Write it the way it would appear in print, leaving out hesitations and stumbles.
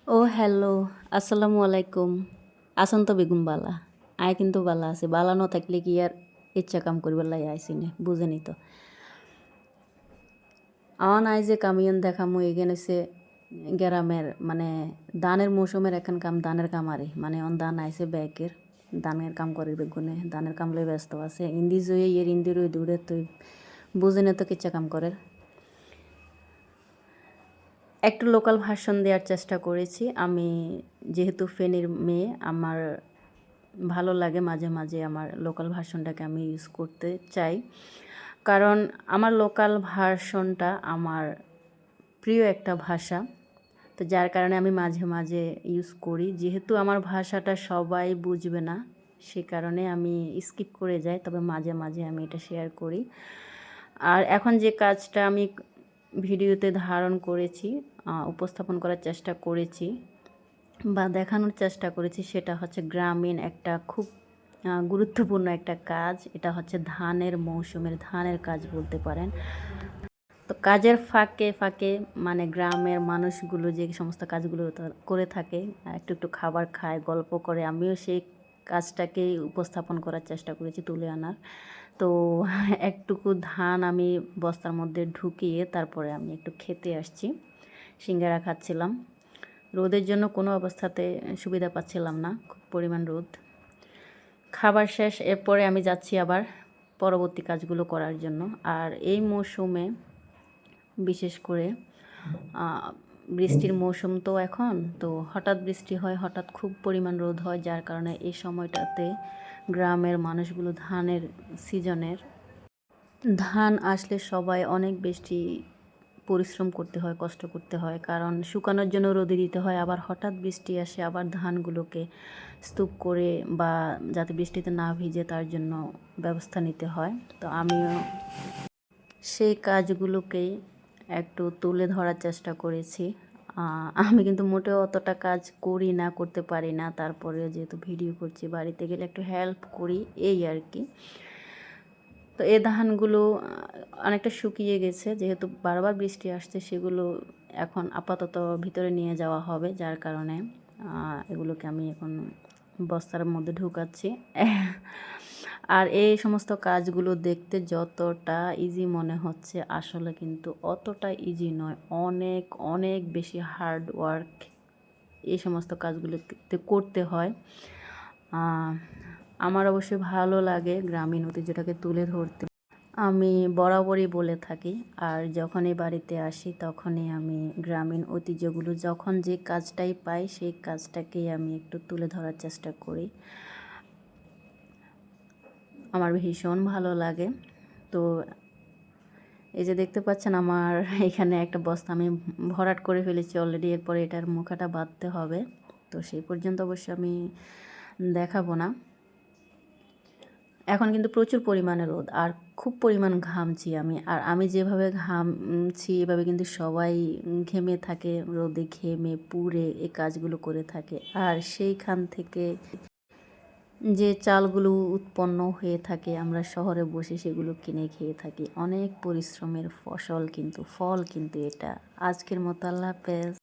ও hello, আসসালামু আলাইকুম। আছেন তো বেগুন বালা? আয় কিন্তু বালা আছে। বালা ন থাকলে কি আর ইচ্ছা কাম করিবার লাই আইছি নে, বুঝেনি তো। আওয়ান আই যে কামিয়ন দেখামু এখানে সে গ্রামের মানে ধানের মৌসুমের এখন কাম ধানের কাম আরে মানে অন ধান আইছে ব্যাকের ধানের কাম করে বেগুনে ধানের কাম লই ব্যস্ত আছে ইন্দি জয়ে ইন্দির ওই দূরে তুই বুঝেনি তো কিচ্ছা কাম করে একটু লোকাল ভার্সন দেওয়ার চেষ্টা করেছি আমি যেহেতু ফেনীর মেয়ে আমার ভালো লাগে মাঝে মাঝে আমার লোকাল ভার্সনটাকে আমি ইউজ করতে চাই কারণ আমার লোকাল ভার্সনটা আমার প্রিয় একটা ভাষা তো যার কারণে আমি মাঝে মাঝে ইউজ করি যেহেতু আমার ভাষাটা সবাই বুঝবে না সে কারণে আমি স্কিপ করে যাই তবে মাঝে মাঝে আমি এটা শেয়ার করি আর এখন যে কাজটা আমি ভিডিওতে ধারণ করেছি উপস্থাপন করার চেষ্টা করেছি বা দেখানোর চেষ্টা করেছি সেটা হচ্ছে গ্রামীণ একটা খুব গুরুত্বপূর্ণ একটা কাজ এটা হচ্ছে ধানের মৌসুমের ধানের কাজ বলতে পারেন তো কাজের ফাঁকে ফাঁকে মানে গ্রামের মানুষগুলো যে সমস্ত কাজগুলো করে থাকে একটু একটু খাবার খায় গল্প করে আমিও সেই কাজটাকেই উপস্থাপন করার চেষ্টা করেছি তুলে আনার তো একটুকু ধান আমি বস্তার মধ্যে ঢুকিয়ে তারপরে আমি একটু খেতে আসছি সিঙ্গারা খাচ্ছিলাম রোদের জন্য কোনো অবস্থাতে সুবিধা পাচ্ছিলাম না খুব পরিমাণ রোদ খাবার শেষ এরপরে আমি যাচ্ছি আবার পরবর্তী কাজগুলো করার জন্য আর এই মৌসুমে বিশেষ করে বৃষ্টির মৌসুম তো এখন তো হঠাৎ বৃষ্টি হয় হঠাৎ খুব পরিমাণ রোদ হয় যার কারণে এই সময়টাতে গ্রামের মানুষগুলো ধানের সিজনের ধান আসলে সবাই অনেক বেশি পরিশ্রম করতে হয় কষ্ট করতে হয় কারণ শুকানোর জন্য রোদে দিতে হয় আবার হঠাৎ বৃষ্টি আসে আবার ধানগুলোকে স্তূপ করে বা যাতে বৃষ্টিতে না ভিজে তার জন্য ব্যবস্থা নিতে হয় তো আমিও সেই কাজগুলোকেই একটু তুলে ধরার চেষ্টা করেছি আমি কিন্তু মোটেও অতটা কাজ করি না করতে পারি না তারপরেও যেহেতু ভিডিও করছি বাড়িতে গেলে একটু হেল্প করি এই আর কি তো এই ধানগুলো অনেকটা শুকিয়ে গেছে যেহেতু বারবার বৃষ্টি আসছে সেগুলো এখন আপাতত ভিতরে নিয়ে যাওয়া হবে যার কারণে এগুলোকে আমি এখন বস্তার মধ্যে ঢুকাচ্ছি আর এই সমস্ত কাজগুলো দেখতে যতটা ইজি মনে হচ্ছে আসলে কিন্তু অতটা ইজি নয় অনেক অনেক বেশি হার্ড ওয়ার্ক এই সমস্ত কাজগুলোতে করতে হয় আমার অবশ্যই ভালো লাগে গ্রামীণ ঐতিহ্যটাকে তুলে ধরতে আমি বরাবরই বলে থাকি আর যখনই বাড়িতে আসি তখনই আমি গ্রামীণ ঐতিহ্যগুলো যখন যে কাজটাই পাই সেই কাজটাকেই আমি একটু তুলে ধরার চেষ্টা করি আমার ভীষণ ভালো লাগে তো এই যে দেখতে পাচ্ছেন আমার এখানে একটা বস্তা আমি ভরাট করে ফেলেছি অলরেডি এরপরে এটার মুখাটা বাঁধতে হবে তো সেই পর্যন্ত অবশ্য আমি দেখাবো না এখন কিন্তু প্রচুর পরিমাণে রোদ আর খুব পরিমাণ ঘামছি আমি আর আমি যেভাবে ঘামছি এভাবে কিন্তু সবাই ঘেমে থাকে রোদে ঘেমে পুড়ে এই কাজগুলো করে থাকে আর সেইখান থেকে যে চালগুলো উৎপন্ন হয়ে থাকে আমরা শহরে বসে সেগুলো কিনে খেয়ে থাকি অনেক পরিশ্রমের ফল কিন্তু এটা আজকের মতো আল্লাহ হাফেজ।